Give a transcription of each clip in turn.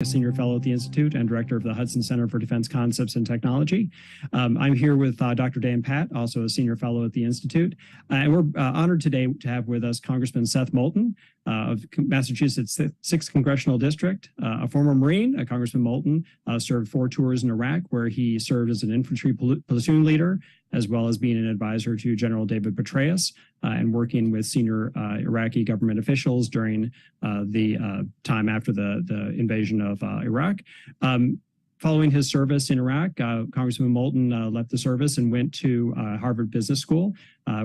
Senior Fellow at the Institute and Director of the Hudson Center for Defense Concepts and Technology. I'm here with Dr. Dan Pat, also a Senior Fellow at the Institute. And we're honored today to have with us Congressman Seth Moulton of Massachusetts 6th Congressional District, a former Marine. Congressman Moulton served 4 tours in Iraq, where he served as an infantry platoon leader, as well as being an advisor to General David Petraeus and working with senior Iraqi government officials during the time after the invasion of Iraq. Following his service in Iraq, Congressman Moulton left the service and went to Harvard Business School,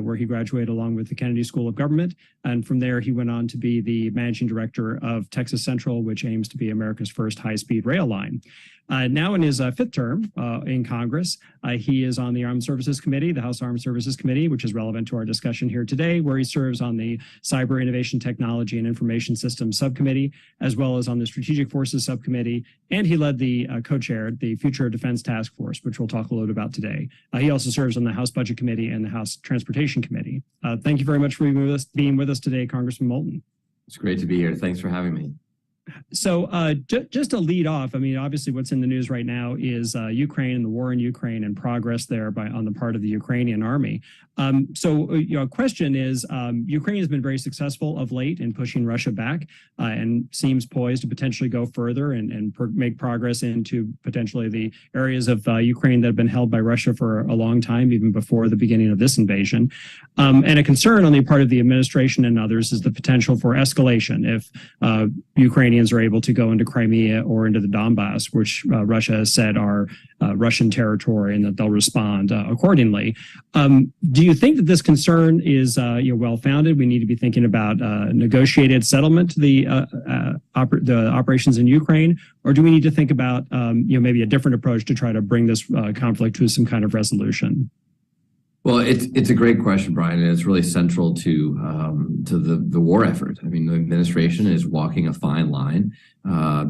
where he graduated along with the Kennedy School of Government. And from there, he went on to be the managing director of Texas Central, which aims to be America's first high-speed rail line. Now in his 5th term in Congress, he is on the Armed Services Committee, the House Armed Services Committee, which is relevant to our discussion here today, where he serves on the Cyber Innovation Technology and Information Systems Subcommittee, as well as on the Strategic Forces Subcommittee. And he led the co-chaired the Future Defense Task Force, which we'll talk a little bit about today. He also serves on the House Budget Committee and the House Transportation Committee. Thank you very much for being with us today, Congressman Moulton. It's great to be here. Thanks for having me. So just to lead off, I mean, obviously what's in the news right now is Ukraine and the war in Ukraine and progress there on the part of the Ukrainian army. Question is, Ukraine has been very successful of late in pushing Russia back and seems poised to potentially go further and make progress into potentially the areas of Ukraine that have been held by Russia for a long time, even before the beginning of this invasion. And a concern on the part of the administration and others is the potential for escalation if Ukrainians are able to go into Crimea or into the Donbass, which Russia has said are Russian territory, and that they'll respond accordingly. Do you think that this concern is well-founded? We need to be thinking about negotiated settlement to the operations in Ukraine, or do we need to think about maybe a different approach to try to bring this conflict to some kind of resolution? Well, it's a great question, Brian, and it's really central to the war effort. I mean, the administration is walking a fine line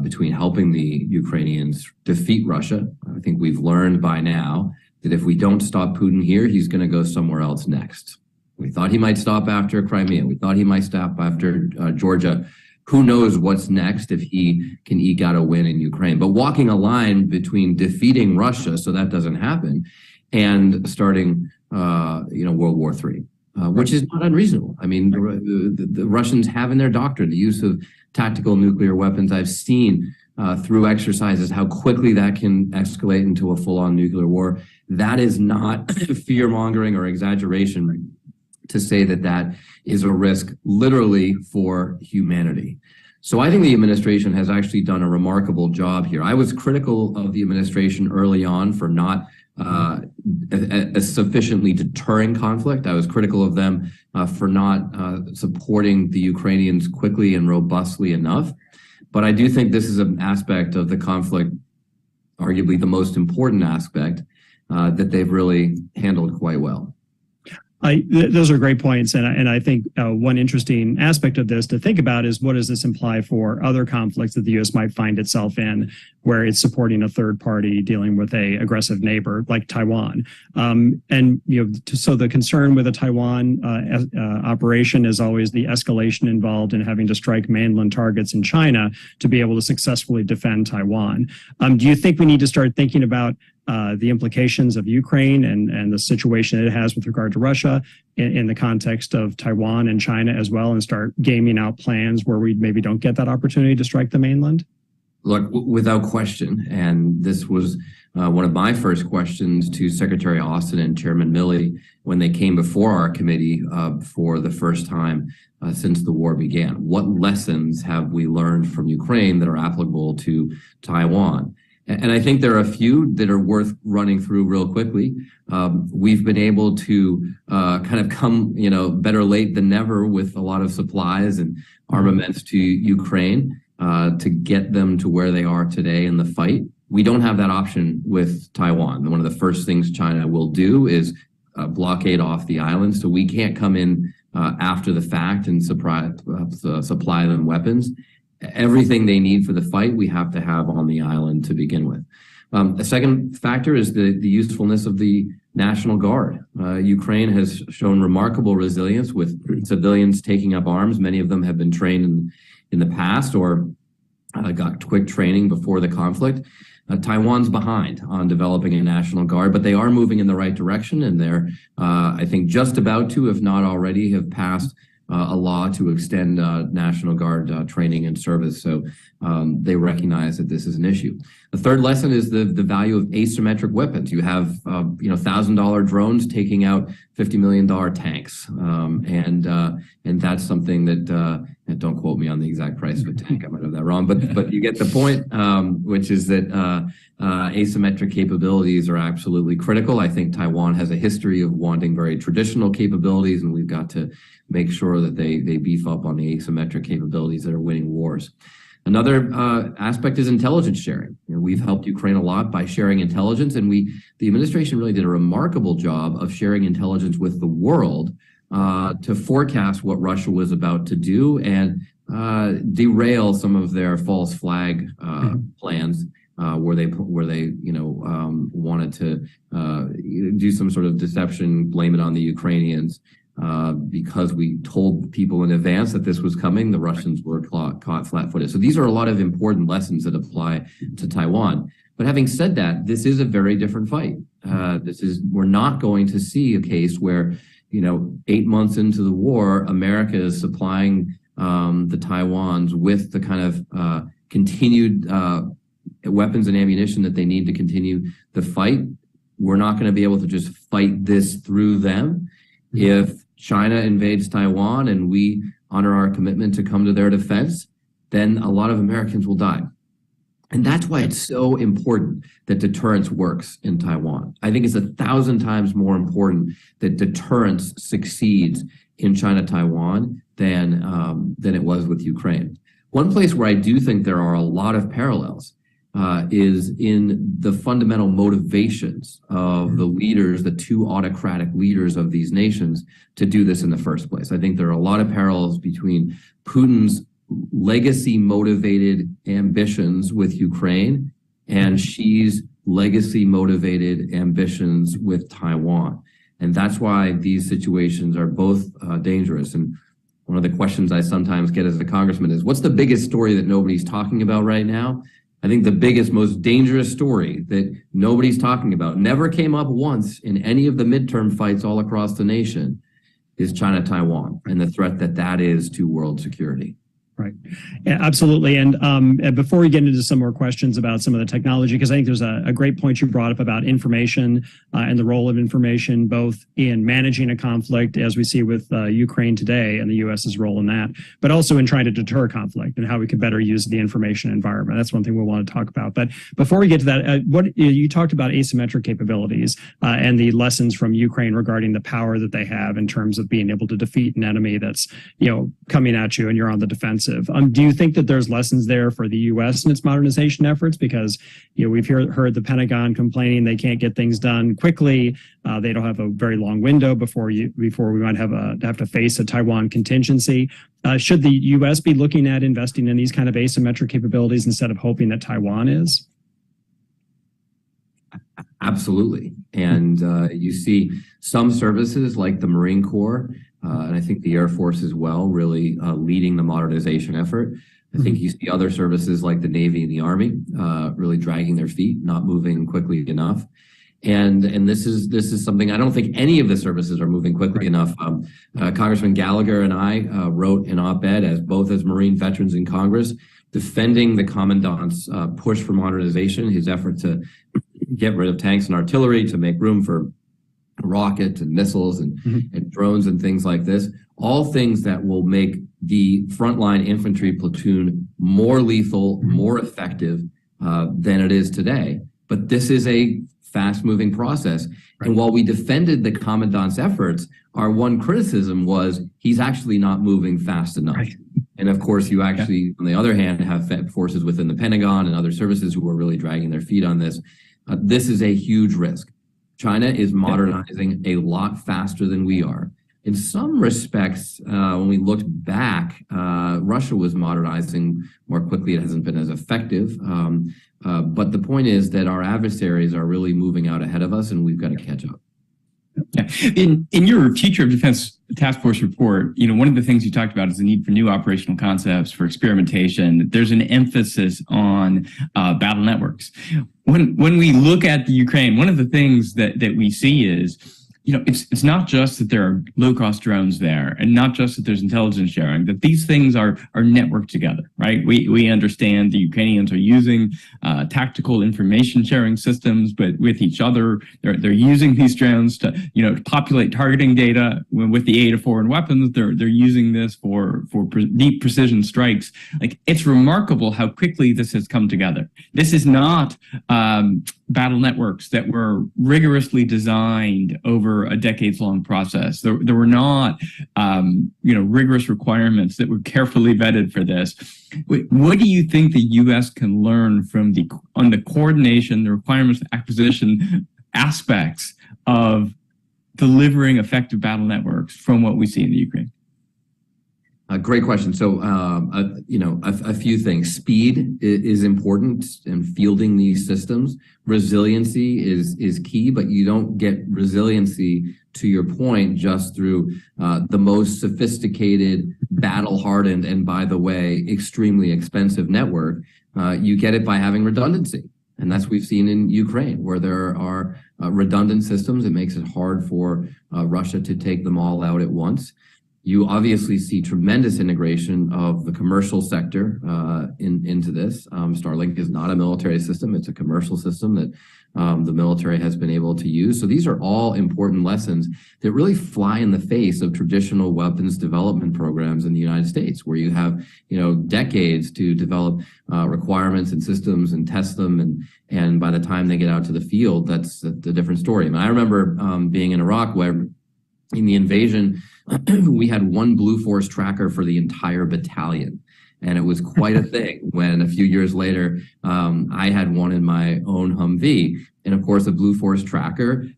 between helping the Ukrainians defeat Russia. I think we've learned by now that if we don't stop Putin here, he's going to go somewhere else next. We thought he might stop after Crimea. We thought he might stop after Georgia. Who knows what's next if he can eke out a win in Ukraine? But walking a line between defeating Russia, so that doesn't happen, and starting World War III, which is not unreasonable. I mean, the Russians have in their doctrine the use of tactical nuclear weapons. I've seen through exercises how quickly that can escalate into a full-on nuclear war. That is not fear-mongering or exaggeration to say that that is a risk literally for humanity. So I think the administration has actually done a remarkable job here. I was critical of the administration early on for not a sufficiently deterring conflict. I was critical of them for not supporting the Ukrainians quickly and robustly enough. But I do think this is an aspect of the conflict, arguably the most important aspect, that they've really handled quite well. Those are great points. And I think one interesting aspect of this to think about is what does this imply for other conflicts that the U.S. might find itself in, where it's supporting a third party dealing with a aggressive neighbor like Taiwan. So the concern with a Taiwan operation is always the escalation involved in having to strike mainland targets in China to be able to successfully defend Taiwan. Do you think we need to start thinking about the implications of Ukraine and the situation it has with regard to Russia in the context of Taiwan and China as well, and start gaming out plans where we maybe don't get that opportunity to strike the mainland? Look, without question, and this was one of my first questions to Secretary Austin and Chairman Milley when they came before our committee for the first time since the war began. What lessons have we learned from Ukraine that are applicable to Taiwan? And I think there are a few that are worth running through real quickly. We've been able to kind of come, better late than never with a lot of supplies and armaments to Ukraine to get them to where they are today in the fight. We don't have that option with Taiwan. One of the first things China will do is blockade off the island. So we can't come in after the fact and supply them weapons. Everything they need for the fight, we have to have on the island to begin with. A second factor is the usefulness of the National Guard. Ukraine has shown remarkable resilience with civilians taking up arms. Many of them have been trained in the past or got quick training before the conflict. Taiwan's behind on developing a National Guard, but they are moving in the right direction, and they're, I think, just about to, if not already, have passed a law to extend National Guard training and service. So they recognize that this is an issue. The third lesson is the value of asymmetric weapons. You have $1,000 drones taking out $50 million tanks, and that's something that and don't quote me on the exact price of a tank. I might have that wrong, but you get the point, which is that asymmetric capabilities are absolutely critical. I think Taiwan has a history of wanting very traditional capabilities, and we've got to make sure that they beef up on the asymmetric capabilities that are winning wars. Another aspect is intelligence sharing. We've helped Ukraine a lot by sharing intelligence, and the administration really did a remarkable job of sharing intelligence with the world to forecast what Russia was about to do and derail some of their false flag plans, where they wanted to do some sort of deception, blame it on the Ukrainians. Because we told people in advance that this was coming, the Russians were caught flat-footed. So these are a lot of important lessons that apply to Taiwan. But having said that, this is a very different fight. We're not going to see a case where, 8 months into the war, America is supplying the Taiwans with the kind of continued weapons and ammunition that they need to continue the fight. We're not going to be able to just fight this through them. If China invades Taiwan and we honor our commitment to come to their defense, then a lot of Americans will die. And that's why it's so important that deterrence works in Taiwan. I think it's 1,000 times more important that deterrence succeeds in China-Taiwan than it was with Ukraine. One place where I do think there are a lot of parallels is in the fundamental motivations of the leaders, the two autocratic leaders of these nations, to do this in the first place. I think there are a lot of parallels between Putin's legacy-motivated ambitions with Ukraine and Xi's legacy-motivated ambitions with Taiwan. And that's why these situations are both dangerous. And one of the questions I sometimes get as a congressman is, what's the biggest story that nobody's talking about right now? I think the biggest, most dangerous story that nobody's talking about, never came up once in any of the midterm fights all across the nation, is China-Taiwan and the threat that is to world security. Right. Yeah, absolutely. And before we get into some more questions about some of the technology, because I think there's a great point you brought up about information and the role of information, both in managing a conflict, as we see with Ukraine today and the U.S.'s role in that, but also in trying to deter conflict and how we could better use the information environment. That's one thing we'll want to talk about. But before we get to that, what you talked about asymmetric capabilities and the lessons from Ukraine regarding the power that they have in terms of being able to defeat an enemy that's, coming at you and you're on the defensive. Do you think that there's lessons there for the U.S. in its modernization efforts? Because we've heard the Pentagon complaining they can't get things done quickly. They don't have a very long window before we might have to face a Taiwan contingency. Should the U.S. be looking at investing in these kind of asymmetric capabilities instead of hoping that Taiwan is? Absolutely. And you see some services like the Marine Corps, and I think the Air Force as well, really leading the modernization effort. I think you see other services like the Navy and the Army really dragging their feet, not moving quickly enough. And this is something I don't think any of the services are moving quickly enough. Congressman Gallagher and I wrote an op-ed both as Marine veterans in Congress, defending the Commandant's push for modernization, his effort to get rid of tanks and artillery to make room for rockets and missiles and drones and things like this, all things that will make the frontline infantry platoon more lethal, more effective than it is today. But this is a fast-moving process. And while we defended the Commandant's efforts, our one criticism was he's actually not moving fast enough. Right. And of course, you actually, on the other hand, have forces within the Pentagon and other services who are really dragging their feet on this. This is a huge risk. China is modernizing a lot faster than we are. In some respects, when we looked back, Russia was modernizing more quickly. It hasn't been as effective. But the point is that our adversaries are really moving out ahead of us, and we've got to catch up. Yeah. In your Future of Defense Task Force report, one of the things you talked about is the need for new operational concepts for experimentation. There's an emphasis on battle networks. When we look at the Ukraine, one of the things that we see is, it's not just that there are low-cost drones there, and not just that there's intelligence sharing, that these things are networked together, right? We understand the Ukrainians are using tactical information sharing systems, but with each other, they're using these drones to populate targeting data with the aid of foreign weapons. They're using this for deep precision strikes. Like, it's remarkable how quickly this has come together. This is not battle networks that were rigorously designed over a decades-long process. There were not, rigorous requirements that were carefully vetted for this. What do you think the U.S. can learn from the coordination, the requirements, acquisition aspects of delivering effective battle networks from what we see in the Ukraine? Great question. So, a few things. Speed is important in fielding these systems. Resiliency is key, but you don't get resiliency, to your point, just through the most sophisticated, battle-hardened, and, by the way, extremely expensive network. You get it by having redundancy. And that's what we've seen in Ukraine, where there are redundant systems. It makes it hard for Russia to take them all out at once. You obviously see tremendous integration of the commercial sector into this. Starlink is not a military system. It's a commercial system that the military has been able to use. So these are all important lessons that really fly in the face of traditional weapons development programs in the United States, where you have, decades to develop requirements and systems and test them. And by the time they get out to the field, that's a different story. I mean, I remember being in Iraq, where in the invasion, we had one Blue Force tracker for the entire battalion. And it was quite a thing when a few years later, I had one in my own Humvee. And of course, a Blue Force tracker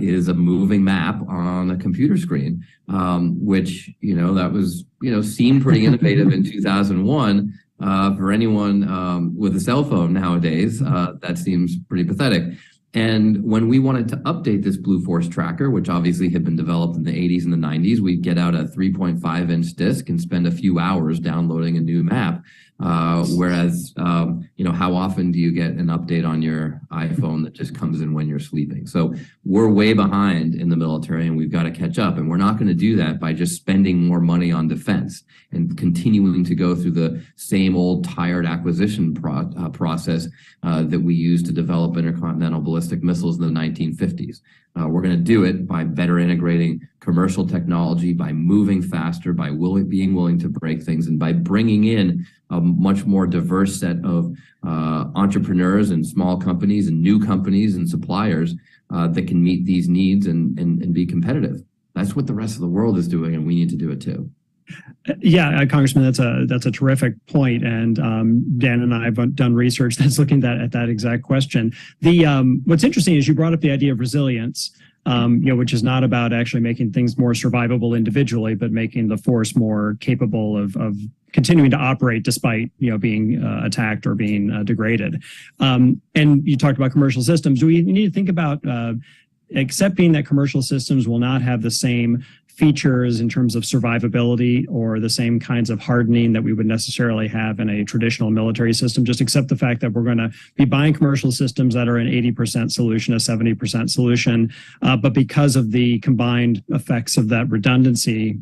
is a moving map on a computer screen, which, that was, seemed pretty innovative in 2001. For anyone with a cell phone nowadays, that seems pretty pathetic. And when we wanted to update this Blue Force tracker, which obviously had been developed in the 80s and the 90s, we'd get out a 3.5-inch disc and spend a few hours downloading a new map. Whereas, how often do you get an update on your iPhone that just comes in when you're sleeping? So we're way behind in the military, and we've got to catch up. And we're not going to do that by just spending more money on defense and continuing to go through the same old tired acquisition process that we used to develop intercontinental ballistic missiles in the 1950s. We're going to do it by better integrating commercial technology, by moving faster, by being willing to break things, and by bringing in a much more diverse set of entrepreneurs and small companies and new companies and suppliers that can meet these needs and be competitive. That's what the rest of the world is doing, and we need to do it too. Yeah, Congressman, that's a terrific point, and Dan and I have done research that's looking at that exact question. What's interesting is you brought up the idea of resilience, which is not about actually making things more survivable individually, but making the force more capable of continuing to operate despite being attacked or being degraded. And you talked about commercial systems. Do we need to think about accepting that commercial systems will not have the same features in terms of survivability or the same kinds of hardening that we would necessarily have in a traditional military system? Just accept the fact that we're going to be buying commercial systems that are an 80% solution, a 70% solution, but because of the combined effects of that redundancy,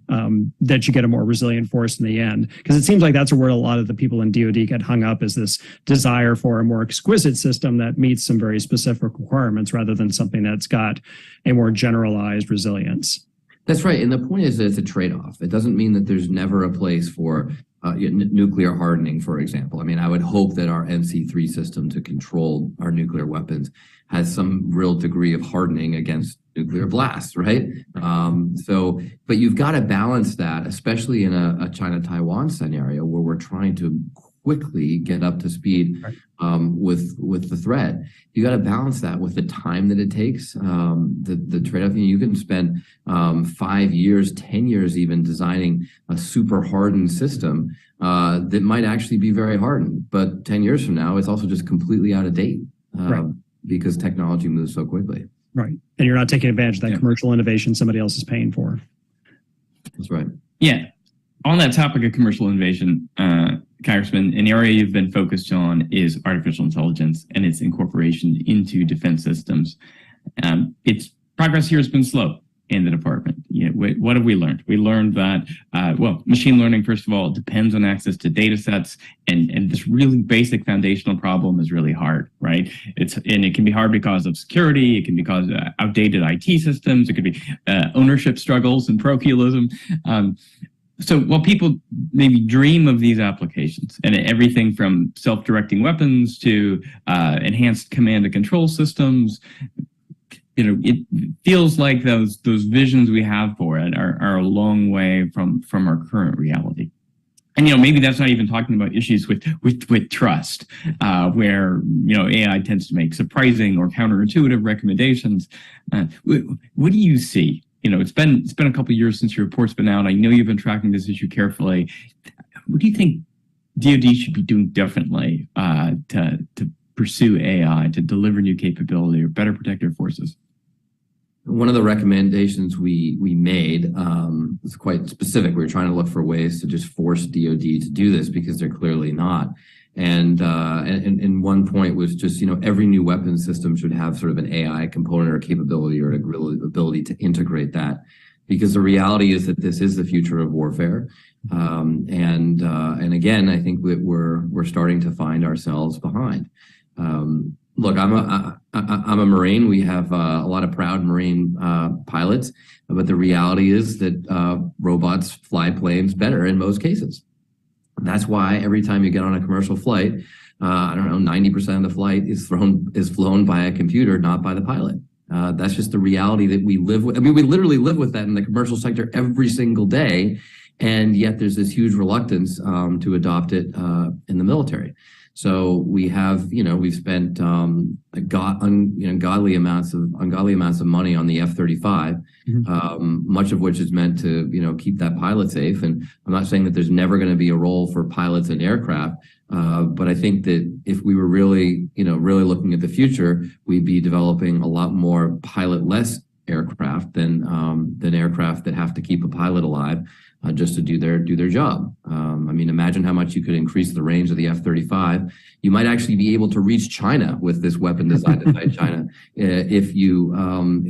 that you get a more resilient force in the end. Because it seems like that's where a lot of the people in DoD get hung up, is this desire for a more exquisite system that meets some very specific requirements rather than something that's got a more generalized resilience. That's right. And the point is that it's a trade-off. It doesn't mean that there's never a place for nuclear hardening, for example. I mean, I would hope that our NC3 system to control our nuclear weapons has some real degree of hardening against nuclear blasts, right? But you've got to balance that, especially in a China-Taiwan scenario where we're trying to quickly get up to speed with the threat. You got to balance that with the time that it takes. The trade-off, you can spend 5 years, 10 years even designing a super hardened system that might actually be very hardened. But 10 years from now, it's also just completely out of date because technology moves so quickly. Right. And you're not taking advantage of that Yeah. commercial innovation somebody else is paying for. That's right. Yeah. On that topic of commercial innovation, Congressman, an area you've been focused on is artificial intelligence and its incorporation into defense systems. Its progress here has been slow in the department. What have we learned? We learned that, machine learning, first of all, depends on access to data sets, and this really basic foundational problem is really hard, right? It can be hard because of security, it can be because of outdated IT systems, it could be ownership struggles and parochialism. So while people maybe dream of these applications and everything from self-directing weapons to enhanced command and control systems, it feels like those visions we have for it are a long way from our current reality. And maybe that's not even talking about issues with trust, where AI tends to make surprising or counterintuitive recommendations. What do you see? It's been a couple of years since your report's been out. I know you've been tracking this issue carefully. What do you think DoD should be doing differently to pursue AI, to deliver new capability or better protect their forces? One of the recommendations we made was quite specific. We were trying to look for ways to just force DoD to do this because they're clearly not. And one point was just, every new weapon system should have sort of an AI component or capability or an ability to integrate that, because the reality is that this is the future of warfare. And again, I think that we're starting to find ourselves behind. Look, I'm a Marine. We have a lot of proud Marine pilots, but the reality is that robots fly planes better in most cases. And that's why every time you get on a commercial flight, 90% of the flight is flown by a computer, not by the pilot. That's just the reality that we live with. I mean, we literally live with that in the commercial sector every single day, and yet there's this huge reluctance to adopt it in the military. So we have, we've spent ungodly amounts of money on the F-35, much of which is meant to, keep that pilot safe. And I'm not saying that there's never going to be a role for pilots in aircraft, but I think that if we were really looking at the future, we'd be developing a lot more pilot-less aircraft than aircraft that have to keep a pilot alive just to do their job. Imagine how much you could increase the range of the F-35. You might actually be able to reach China with this weapon designed to fight China if you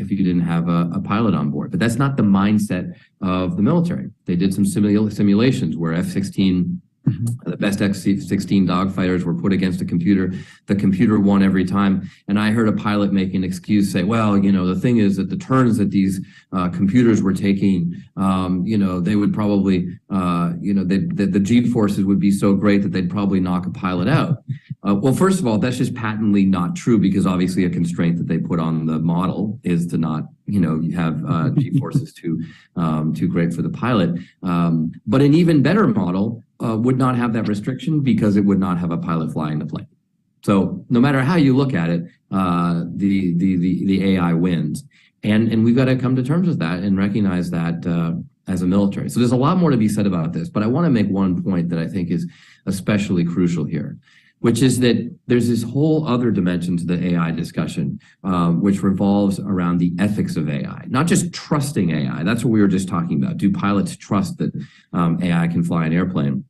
didn't have a pilot on board. But that's not the mindset of the military. They did some simulations where F-16. The best F-16 dogfighters were put against a computer. The computer won every time. And I heard a pilot make an excuse, say, well, the thing is that the turns that these computers were taking, they would probably, the G-forces would be so great that they'd probably knock a pilot out. Well, first of all, that's just patently not true, because obviously a constraint that they put on the model is to not, have G-forces too great for the pilot. But an even better model would not have that restriction, because it would not have a pilot flying the plane. So no matter how you look at it, the AI wins, and we've got to come to terms with that and recognize that as a military. So there's a lot more to be said about this, but I want to make one point that I think is especially crucial here, which is that there's this whole other dimension to the AI discussion, which revolves around the ethics of AI, not just trusting AI. That's what we were just talking about. Do pilots trust that AI can fly an airplane?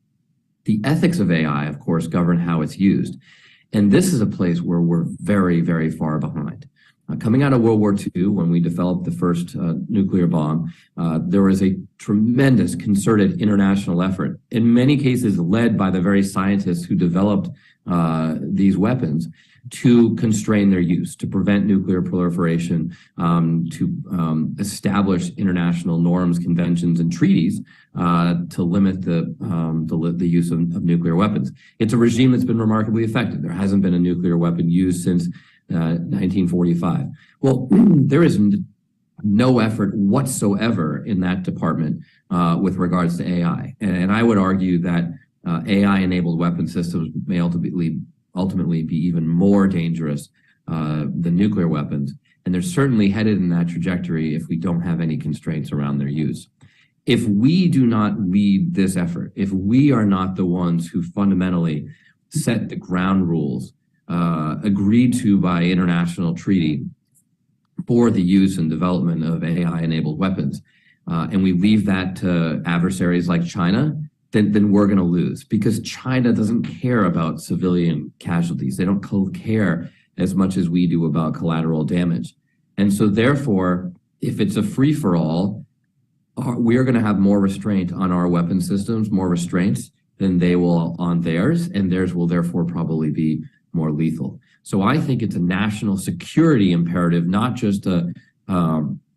The ethics of AI, of course, govern how it's used. And this is a place where we're very, very far behind. Coming out of World War II, when we developed the first nuclear bomb, there was a tremendous concerted international effort, in many cases led by the very scientists who developed these weapons, to constrain their use, to prevent nuclear proliferation, to establish international norms, conventions, and treaties to limit the use of nuclear weapons. It's a regime that's been remarkably effective. There hasn't been a nuclear weapon used since 1945. Well, there is no effort whatsoever in that department with regards to AI. And I would argue that AI-enabled weapon systems may ultimately be even more dangerous than nuclear weapons. And they're certainly headed in that trajectory if we don't have any constraints around their use. If we do not lead this effort, if we are not the ones who fundamentally set the ground rules agreed to by international treaty, for the use and development of AI-enabled weapons, and we leave that to adversaries like China, then we're going to lose, because China doesn't care about civilian casualties. They don't care as much as we do about collateral damage. And so therefore, if it's a free-for-all, we're going to have more restraint on our weapon systems, more restraints than they will on theirs, and theirs will therefore probably be more lethal. So I think it's a national security imperative, not just a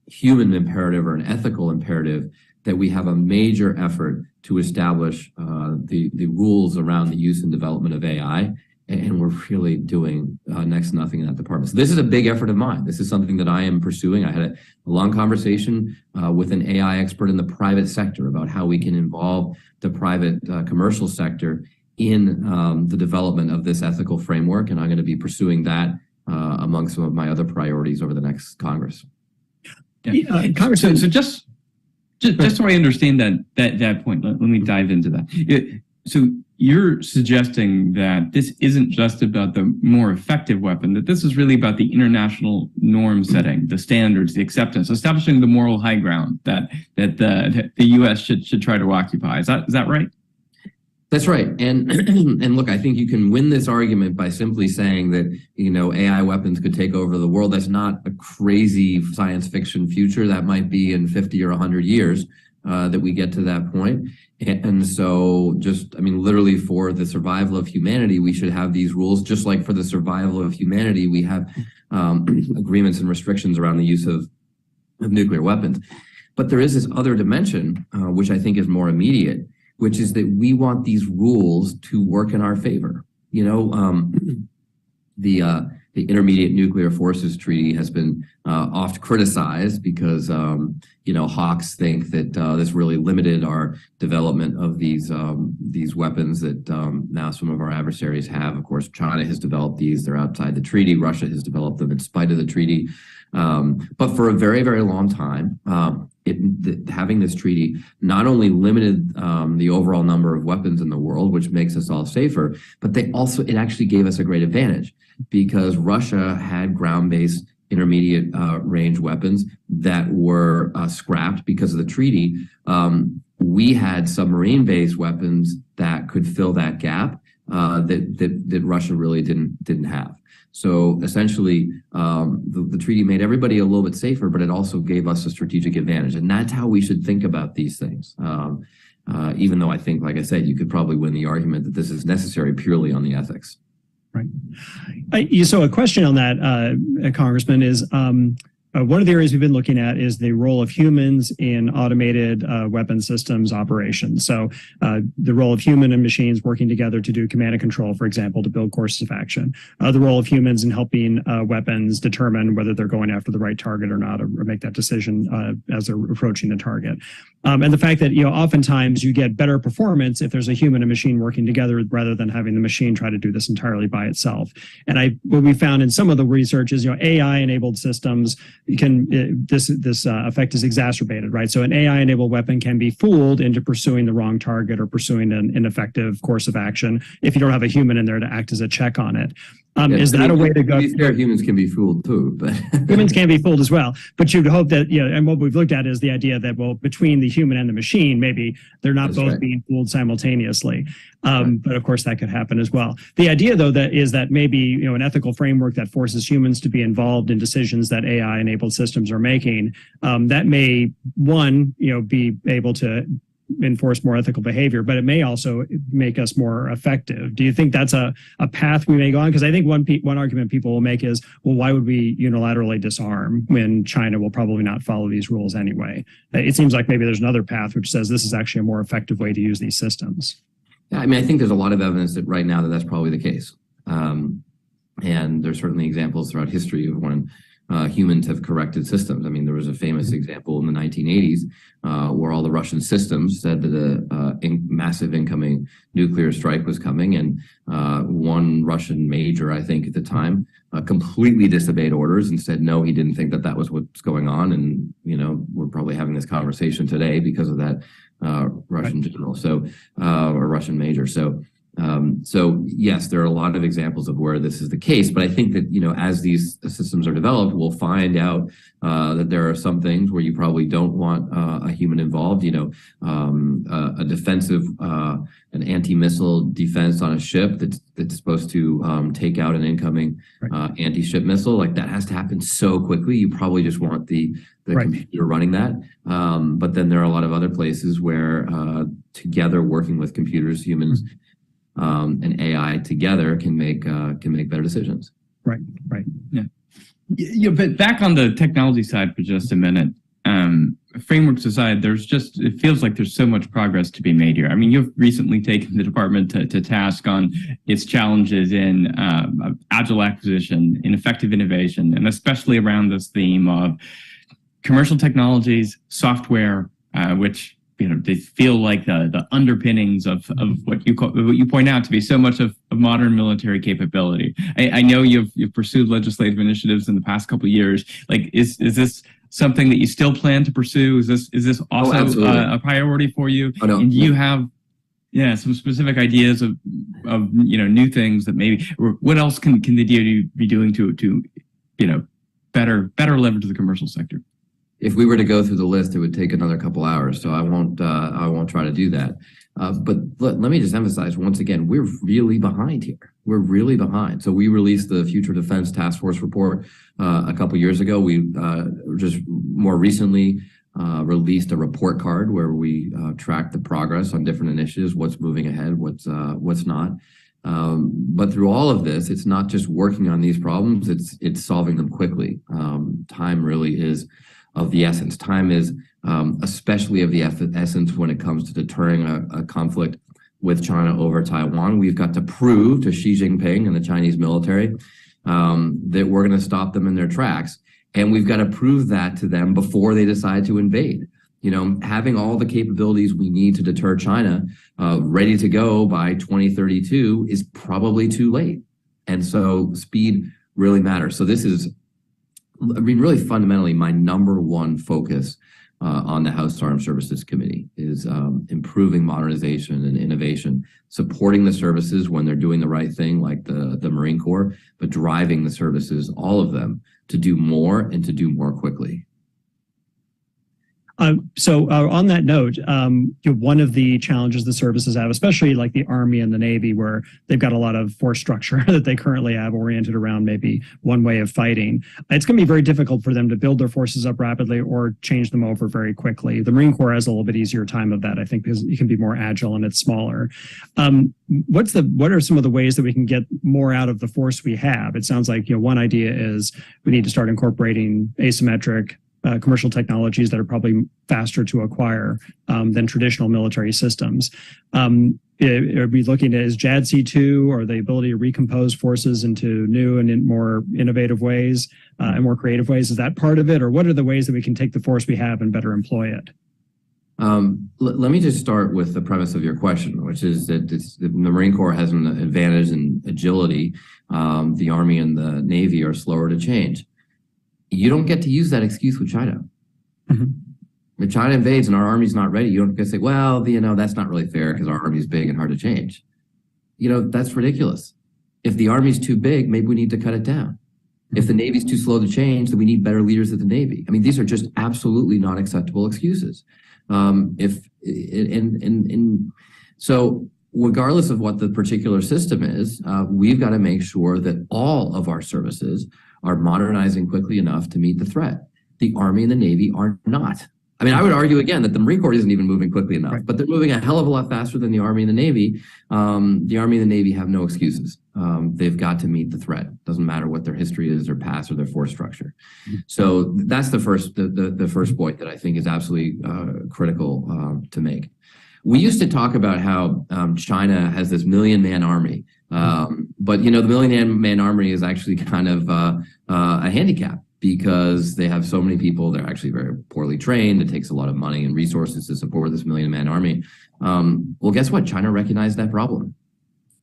human imperative or an ethical imperative, that we have a major effort to establish the rules around the use and development of AI. And we're really doing next to nothing in that department. So this is a big effort of mine. This is something that I am pursuing. I had a long conversation with an AI expert in the private sector about how we can involve the private commercial sector in the development of this ethical framework. And I'm going to be pursuing that among some of my other priorities over the next Congress. Yeah. Congressman, so just so I understand that point, let me dive into that. So you're suggesting that this isn't just about the more effective weapon, that this is really about the international norm setting, the standards, the acceptance, establishing the moral high ground that the U.S. should try to occupy. Is that right? That's right. And look, I think you can win this argument by simply saying that, AI weapons could take over the world. That's not a crazy science fiction future. That might be in 50 or 100 years that we get to that point. And so literally for the survival of humanity, we should have these rules, just like for the survival of humanity, we have agreements and restrictions around the use of nuclear weapons. But there is this other dimension, which I think is more immediate, which is that we want these rules to work in our favor. The Intermediate Nuclear Forces Treaty has been oft criticized because, hawks think that this really limited our development of these weapons that now some of our adversaries have. Of course, China has developed these. They're outside the treaty. Russia has developed them in spite of the treaty. But for a very, very long time, having this treaty not only limited the overall number of weapons in the world, which makes us all safer, but it actually gave us a great advantage, because Russia had ground-based intermediate range weapons that were scrapped because of the treaty. We had submarine-based weapons that could fill that gap that Russia really didn't have. So essentially, the treaty made everybody a little bit safer, but it also gave us a strategic advantage. And that's how we should think about these things. Even though I think, like I said, you could probably win the argument that this is necessary purely on the ethics. Right. So a question on that, Congressman, is one of the areas we've been looking at is the role of humans in automated weapon systems operations. So the role of human and machines working together to do command and control, for example, to build courses of action. The role of humans in helping weapons determine whether they're going after the right target or not, or make that decision as they're approaching the target. And the fact that, oftentimes you get better performance if there's a human and machine working together rather than having the machine try to do this entirely by itself. And what we found in some of the research is, AI-enabled systems this effect is exacerbated, right? So an AI-enabled weapon can be fooled into pursuing the wrong target or pursuing an ineffective course of action if you don't have a human in there to act as a check on it. Is that a way to go? Humans can be fooled too, but humans can be fooled as well. But you'd hope that, and what we've looked at is the idea that, well, between the human and the machine, maybe they're not both being fooled simultaneously. But of course, that could happen as well. The idea, though, is that maybe, an ethical framework that forces humans to be involved in decisions that AI-enabled systems are making, that may, be able to enforce more ethical behavior, but it may also make us more effective. Do you think that's a path we may go on? Because I think one argument people will make is, well, why would we unilaterally disarm when China will probably not follow these rules anyway? It seems like maybe there's another path which says this is actually a more effective way to use these systems. Yeah, I think there's a lot of evidence that right now that's probably the case. And there's certainly examples throughout history of when humans have corrected systems. There was a famous example in the 1980s where all the Russian systems said that a massive incoming nuclear strike was coming, and one Russian major, I think at the time, completely disobeyed orders and said no, he didn't think that was what's going on. And we're probably having this conversation today because of that Russian general, or Russian major. So So yes, there are a lot of examples of where this is the case, but I think that, as these systems are developed, we'll find out that there are some things where you probably don't want a human involved. A defensive, an anti-missile defense on a ship that's supposed to take out an incoming anti-ship missile, like that has to happen so quickly. You probably just want the computer running that. But then there are a lot of other places where together working with computers, humans, and AI together can make better decisions. Right. Yeah. But back on the technology side for just a minute, frameworks aside, it feels like there's so much progress to be made here. I mean, you've recently taken the department to task on its challenges in agile acquisition, in effective innovation, and especially around this theme of commercial technologies, software, which they feel like the underpinnings of what you point out to be so much of modern military capability. I know you've pursued legislative initiatives in the past couple of years. Like, is this something that you still plan to pursue? Is this also a priority for you? Oh, no. And do you have some specific ideas of new things that maybe, or what else can the DoD be doing to better leverage the commercial sector? If we were to go through the list, it would take another couple hours, so I won't try to do that. But let me just emphasize once again, we're really behind here. We're really behind. So we released the Future Defense Task Force report a couple years ago. We just more recently released a report card where we track the progress on different initiatives, what's moving ahead, what's not. But through all of this, it's not just working on these problems; it's solving them quickly. Time really is of the essence. Time is especially of the essence when it comes to deterring a conflict with China over Taiwan. We've got to prove to Xi Jinping and the Chinese military that we're going to stop them in their tracks. And we've got to prove that to them before they decide to invade. Having all the capabilities we need to deter China ready to go by 2032 is probably too late. And so speed really matters. So this is, really fundamentally, my number one focus on the House Armed Services Committee is improving modernization and innovation, supporting the services when they're doing the right thing, like the Marine Corps, but driving the services, all of them, to do more and to do more quickly. So on that note, one of the challenges the services have, especially like the Army and the Navy, where they've got a lot of force structure that they currently have oriented around maybe one way of fighting. It's going to be very difficult for them to build their forces up rapidly or change them over very quickly. The Marine Corps has a little bit easier time of that, I think, because it can be more agile and it's smaller. What are some of the ways that we can get more out of the force we have? It sounds like one idea is we need to start incorporating asymmetric commercial technologies that are probably faster to acquire than traditional military systems. Are we looking at JADC2 or the ability to recompose forces into new and in more innovative ways and more creative ways? Is that part of it? Or what are the ways that we can take the force we have and better employ it? Let me just start with the premise of your question, which is that the Marine Corps has an advantage in agility. The Army and the Navy are slower to change. You don't get to use that excuse with China. Mm-hmm. If China invades and our Army's not ready, you don't get to say, well, that's not really fair because our Army's big and hard to change. That's ridiculous. If the Army's too big, maybe we need to cut it down. If the Navy's too slow to change, then we need better leaders at the Navy. I mean, these are just absolutely not acceptable excuses. So regardless of what the particular system is, we've got to make sure that all of our services are modernizing quickly enough to meet the threat. The Army and the Navy are not. I mean, I would argue again that the Marine Corps isn't even moving quickly enough, right, but they're moving a hell of a lot faster than the Army and the Navy. The Army and the Navy have no excuses. They've got to meet the threat. Doesn't matter what their history is, their past, or their force structure. So that's the first point that I think is absolutely critical to make. We used to talk about how China has this 1 million-man army, but the 1 million-man army is actually kind of a handicap because they have so many people. They're actually very poorly trained. It takes a lot of money and resources to support this 1 million-man army. Well, guess what? China recognized that problem,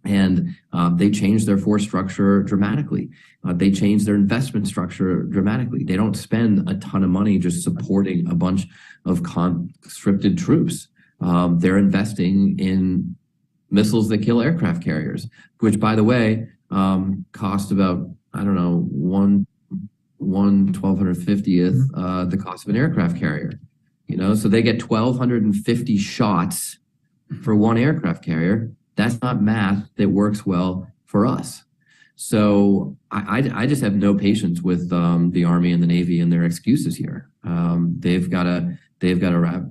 and they changed their force structure dramatically. They changed their investment structure dramatically. They don't spend a ton of money just supporting a bunch of conscripted troops. They're investing in missiles that kill aircraft carriers, which, by the way, cost about, I don't know, 1/1250th the cost of an aircraft carrier. So they get 1,250 shots for one aircraft carrier. That's not math that works well for us. So I just have no patience with the Army and the Navy and their excuses here. They've got to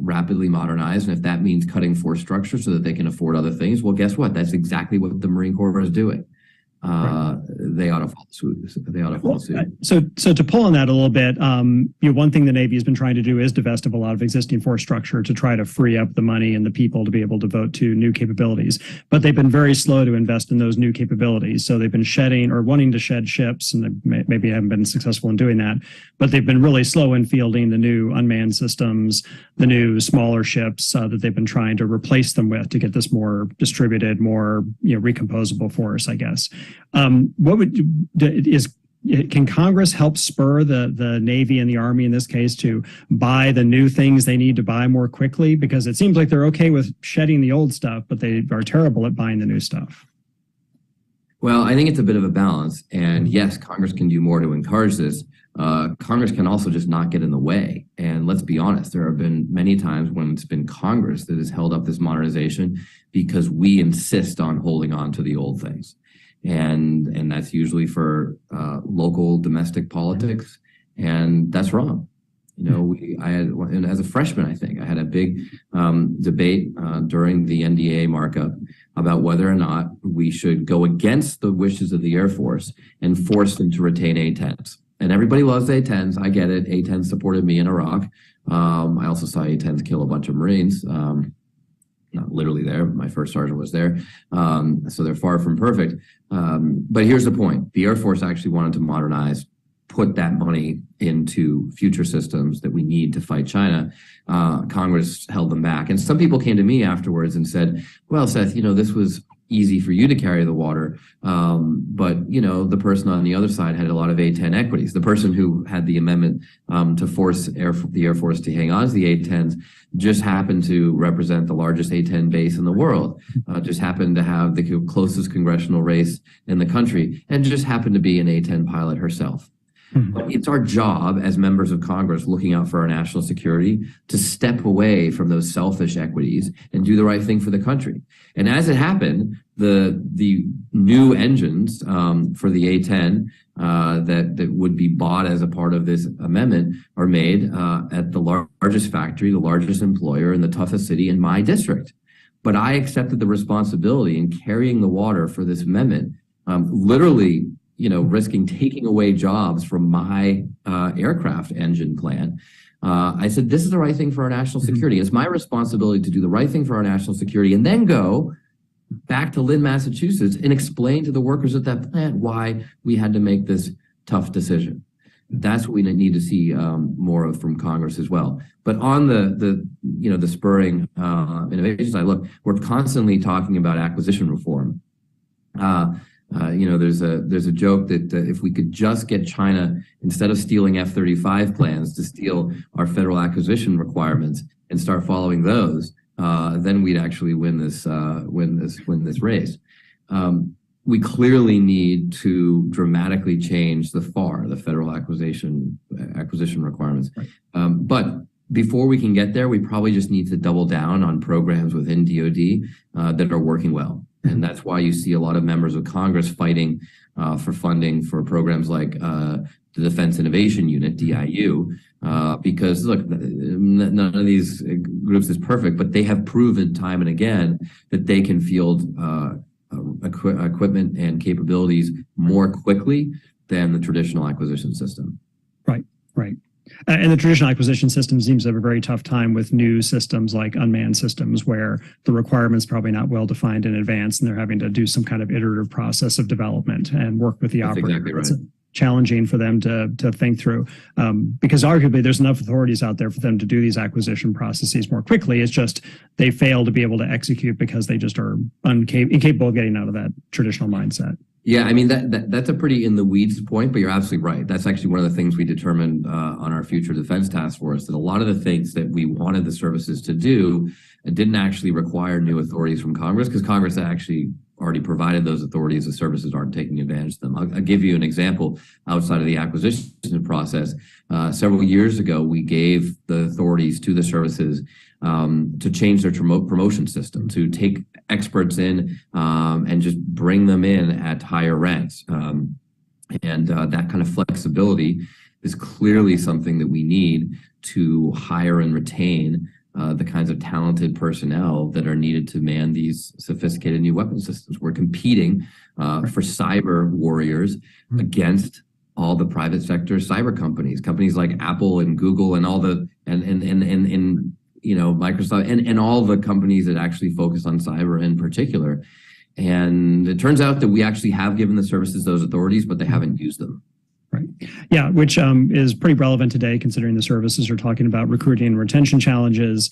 rapidly modernize, and if that means cutting force structure so that they can afford other things, well, guess what? That's exactly what the Marine Corps is doing. They ought to follow suit. So to pull on that a little bit, one thing the Navy has been trying to do is divest of a lot of existing force structure to try to free up the money and the people to be able to devote to new capabilities. But they've been very slow to invest in those new capabilities. So they've been shedding or wanting to shed ships, and they maybe haven't been successful in doing that. But they've been really slow in fielding the new unmanned systems, the new smaller ships that they've been trying to replace them with to get this more distributed, more recomposable force, I guess. Can Congress help spur the Navy and the Army in this case to buy the new things they need to buy more quickly? Because it seems like they're okay with shedding the old stuff, but they are terrible at buying the new stuff. Well, I think it's a bit of a balance. And yes, Congress can do more to encourage this. Congress can also just not get in the way. And let's be honest, there have been many times when it's been Congress that has held up this modernization because we insist on holding on to the old things. And that's usually for local domestic politics, and that's wrong. And as a freshman, I think I had a big debate during the NDAA markup about whether or not we should go against the wishes of the Air Force and force them to retain A-10s. And everybody loves A-10s. I get it. A-10s supported me in Iraq. I also saw A-10s kill a bunch of Marines. Not literally there. My first sergeant was there. So they're far from perfect. But here's the point. The Air Force actually wanted to modernize, put that money into future systems that we need to fight China. Congress held them back. And some people came to me afterwards and said, well, Seth, this was easy for you to carry the water. But, the person on the other side had a lot of A-10 equities. The person who had the amendment to force the Air Force to hang on to the A-10s just happened to represent the largest A-10 base in the world, just happened to have the closest congressional race in the country, and just happened to be an A-10 pilot herself. But it's our job as members of Congress looking out for our national security to step away from those selfish equities and do the right thing for the country. And as it happened, the new engines for the A-10 that would be bought as a part of this amendment are made at the largest factory, the largest employer in the toughest city in my district. But I accepted the responsibility in carrying the water for this amendment, literally risking taking away jobs from my aircraft engine plant. I said, this is the right thing for our national security. It's my responsibility to do the right thing for our national security and then go back to Lynn, Massachusetts and explain to the workers at that plant why we had to make this tough decision. That's what we need to see more of from Congress as well. But on the spurring innovation side, look, we're constantly talking about acquisition reform. There's a joke that if we could just get China, instead of stealing F-35 plans, to steal our federal acquisition requirements and start following those, then we'd actually win this race. We clearly need to dramatically change the FAR, the federal acquisition requirements. Right. But before we can get there, we probably just need to double down on programs within DoD that are working well. And that's why you see a lot of members of Congress fighting for funding for programs like the Defense Innovation Unit, DIU, because, look, none of these groups is perfect, but they have proven time and again that they can field equipment and capabilities more quickly than the traditional acquisition system. Right. And the traditional acquisition system seems to have a very tough time with new systems like unmanned systems, where the requirements probably not well defined in advance, and they're having to do some kind of iterative process of development and work with the operator. Exactly right. challenging for them to think through, because arguably there's enough authorities out there for them to do these acquisition processes more quickly. It's just they fail to be able to execute because they just are incapable of getting out of that traditional mindset. Yeah, I mean, that's a pretty in the weeds point, but you're absolutely right. That's actually one of the things we determined on our Future Defense Task Force, that a lot of the things that we wanted the services to do didn't actually require new authorities from Congress, because Congress actually already provided those authorities. The services aren't taking advantage of them. I'll give you an example outside of the acquisition process. Several years ago, we gave the authorities to the services to change their promotion system, to take experts in and just bring them in at higher ranks. That kind of flexibility is clearly something that we need to hire and retain the kinds of talented personnel that are needed to man these sophisticated new weapon systems. We're competing for cyber warriors against all the private sector cyber companies like Apple and Google and all the and Microsoft and all the companies that actually focus on cyber in particular. And it turns out that we actually have given the services those authorities, but they haven't used them. Right. Yeah, which is pretty relevant today, considering the services are talking about recruiting and retention challenges,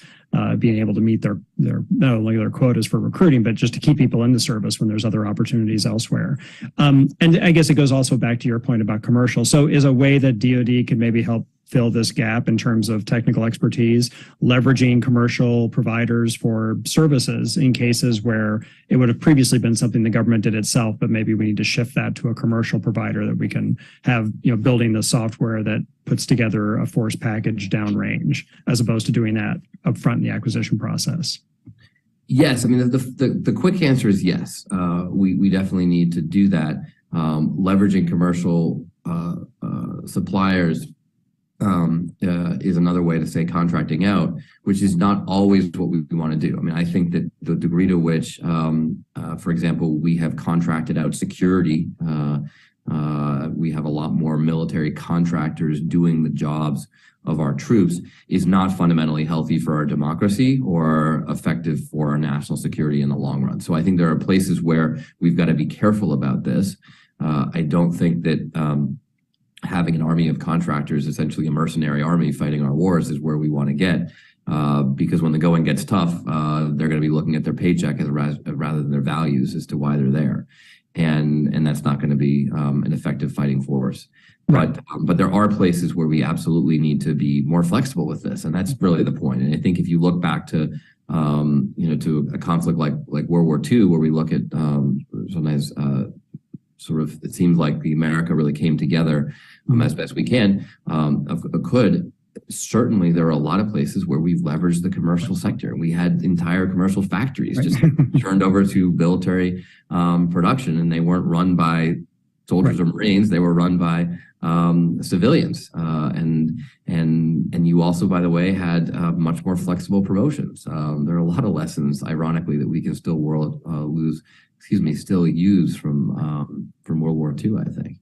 being able to meet their not only their quotas for recruiting, but just to keep people in the service when there's other opportunities elsewhere. And I guess it goes also back to your point about commercial. So is a way that DoD could maybe help fill this gap in terms of technical expertise, leveraging commercial providers for services in cases where it would have previously been something the government did itself, but maybe we need to shift that to a commercial provider that we can have, building the software that puts together a force package downrange, as opposed to doing that upfront in the acquisition process. Yes, I mean, the quick answer is yes. We definitely need to do that. Leveraging commercial suppliers is another way to say contracting out, which is not always what we want to do. I mean, I think that the degree to which, for example, we have contracted out security, we have a lot more military contractors doing the jobs of our troops, is not fundamentally healthy for our democracy or effective for our national security in the long run. So I think there are places where we've got to be careful about this. I don't think that having an army of contractors, essentially a mercenary army fighting our wars, is where we want to get, because when the going gets tough, they're going to be looking at their paycheck rather than their values as to why they're there. And that's not going to be an effective fighting force. Right. But there are places where we absolutely need to be more flexible with this, and that's really the point. And I think if you look back to to a conflict like World War II, where we look at sometimes sort of, it seems like America really came together as best we can. Certainly there are a lot of places where we've leveraged the commercial sector. We had entire commercial factories just turned over to military production, and they weren't run by soldiers or Marines. They were run by civilians. And you also, by the way, had much more flexible promotions. There are a lot of lessons, ironically, that we can still still use from World War II, I think.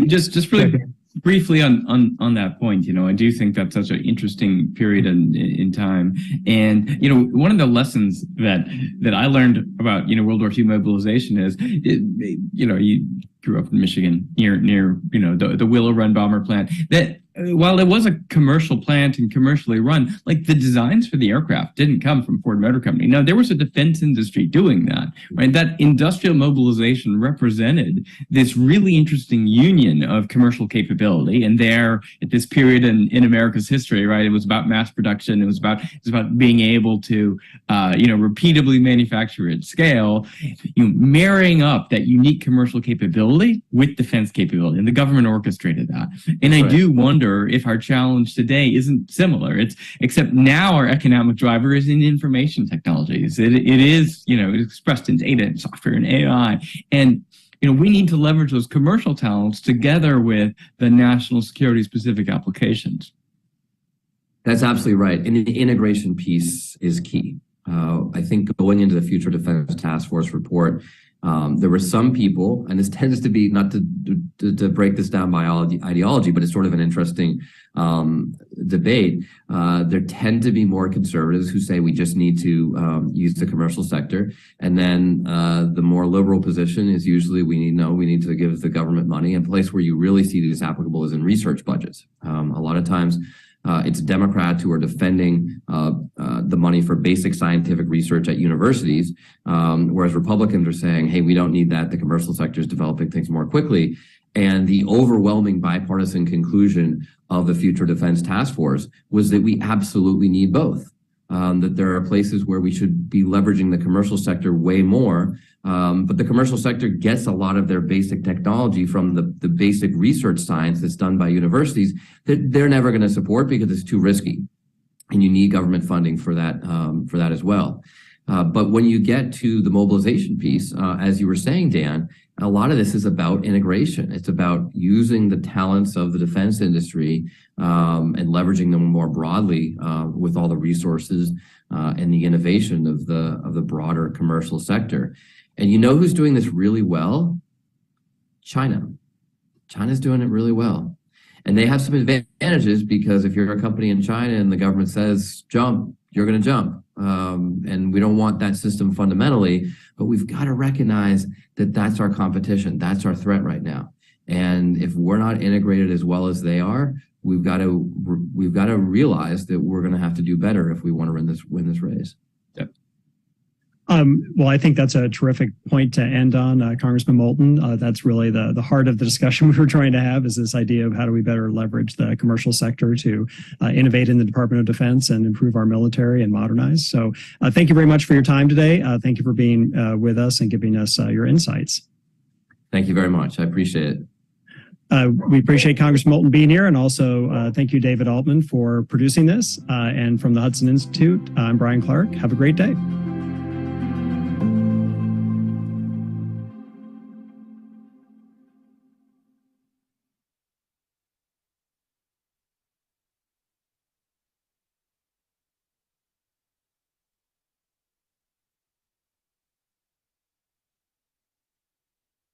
Just really briefly on that point, I do think that's such an interesting period in time. And, one of the lessons that I learned about, World War II mobilization is, you grew up in Michigan near the Willow Run bomber plant, that while it was a commercial plant and commercially run, like the designs for the aircraft didn't come from Ford Motor Company. No, there was a defense industry doing that, right? That industrial mobilization represented this really interesting union of commercial capability. And there, at this period in America's history, right, it was about mass production. It was about being able to, repeatably manufacture at scale, marrying up that unique commercial capability with defense capability. And the government orchestrated that. And I do wonder if our challenge today isn't similar. Except now our economic driver is in information technologies. It is, it's expressed in data and software and AI. And, we need to leverage those commercial talents together with the national security specific applications. That's absolutely right. And the integration piece is key. I think going into the Future Defense Task Force report, There were some people, and this tends to be, not to break this down by ideology, but it's sort of an interesting debate. There tend to be more conservatives who say we just need to use the commercial sector. And then the more liberal position is usually we need to give the government money. And a place where you really see this applicable is in research budgets. A lot of times, it's Democrats who are defending the money for basic scientific research at universities, whereas Republicans are saying, hey, we don't need that. The commercial sector is developing things more quickly. And the overwhelming bipartisan conclusion of the Future Defense Task Force was that we absolutely need both. That there are places where we should be leveraging the commercial sector way more. But the commercial sector gets a lot of their basic technology from the basic research science that's done by universities that they're never going to support because it's too risky. And you need government funding for that as well. But when you get to the mobilization piece, as you were saying, Dan, a lot of this is about integration. It's about using the talents of the defense industry and leveraging them more broadly with all the resources and the innovation of the broader commercial sector. And you know who's doing this really well? China. China's doing it really well. And they have some advantages because if you're a company in China and the government says jump, you're going to jump. And we don't want that system fundamentally, but we've got to recognize that that's our competition. That's our threat right now. And if we're not integrated as well as they are, we've got to realize that we're going to have to do better if we want to win this race. Yep. Well, I think that's a terrific point to end on, Congressman Moulton. That's really the heart of the discussion we were trying to have, is this idea of how do we better leverage the commercial sector to innovate in the Department of Defense and improve our military and modernize. So thank you very much for your time today. Thank you for being with us and giving us your insights. Thank you very much. I appreciate it. We appreciate Congressman Moulton being here, and also thank you, David Altman, for producing this. And from the Hudson Institute, I'm Brian Clark. Have a great day.